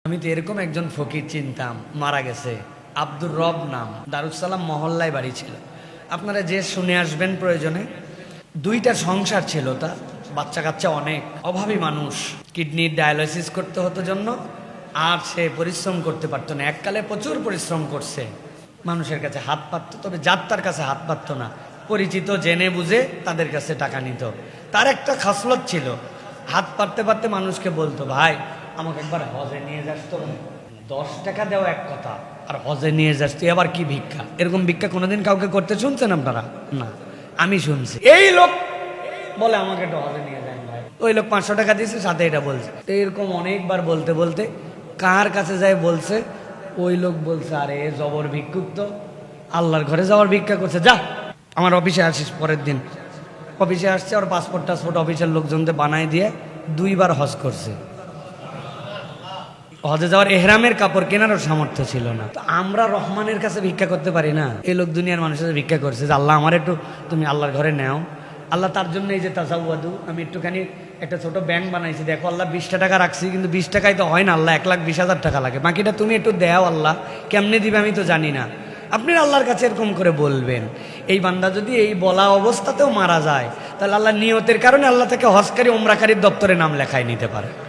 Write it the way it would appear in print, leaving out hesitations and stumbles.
আমি তো এরকম একজন ফকির চিনতাম, মারা গেছে, আব্দুর রব নাম, দারুসালাম মহল্লায় বাড়ি ছিল। আপনারা যে শুনে আসবেন প্রয়োজনে। দুইটা সংসার ছিল তার, বাচ্চা কাচ্চা অনেক, অভাবী মানুষ, কিডনির ডায়ালিসিস করতে হতো জন্য, আর সে পরিশ্রম করতে পারতো না। এককালে প্রচুর পরিশ্রম করছে, মানুষের কাছে হাত পাতত, তবে যার তার কাছে হাত পাতত না, পরিচিত জেনে বুঝে তাদের কাছে টাকা নিত। তার একটা খাসলত ছিল, হাত পাততে পারতে মানুষকে বলতো, ভাই আমাকে একবার হজে নিয়ে যাস তো। 10 টাকা দেওয়া এক কথা, আর হজে নিয়ে যাস তুই, আবার কি ভিক্ষা? এরকম ভিক্ষা কোনোদিন কাউকে করতে শুনছেন আপনারা? না, আমি শুনছি। এই লোক বলে আমাকে একটু হজে নিয়ে যান ভাই, ওই লোক 500 টাকা দিয়েছে, সাথে এটা বলছে। তো এরকম অনেকবার বলতে বলতে কার কাছে যায় বলছে, ওই লোক বলছে, আরে জবর ভিক্ষুক তো, আল্লাহর ঘরে যাওয়ার ভিক্ষা করছে, যা আমার অফিসে আসিস। পরের দিন অফিসে আসছে, আর পাসপোর্ট টাসপোর্ট অফিসের লোকজনকে বানায় দিয়ে 2 বার হজ করছে। হজে যাওয়ার এহরামের কাপড় কেনারও সামর্থ্য ছিল না। তো আমরা রহমানের কাছে ভিক্ষা করতে পারি না? এই লোক দুনিয়ার মানুষের ভিক্ষা করছে যে আল্লাহ আমার একটু তুমি আল্লাহর ঘরে নেও। আল্লাহ তার জন্য এই যে তাজাওয়াদু, আমি একটুখানি একটা ছোট ব্যাংক বানাইছি, দেখো আল্লাহ 20টা টাকা রাখছি, কিন্তু 20 টাকায় তো হয় না, আল্লাহ 1,20,000 টাকা লাগে, বাকিটা তুমি একটু দেও আল্লাহ। কেমনে দিবে আমি তো জানি না। আপনি আল্লাহর কাছে এরকম করে বলবেন। এই বান্দা যদি এই বলা অবস্থাতেও মারা যায়, তাহলে আল্লাহ নিয়তের কারণে আল্লাহ তাকে হজকারী উমরাকারীর দপ্তরে নাম লেখায় নিতে পারে।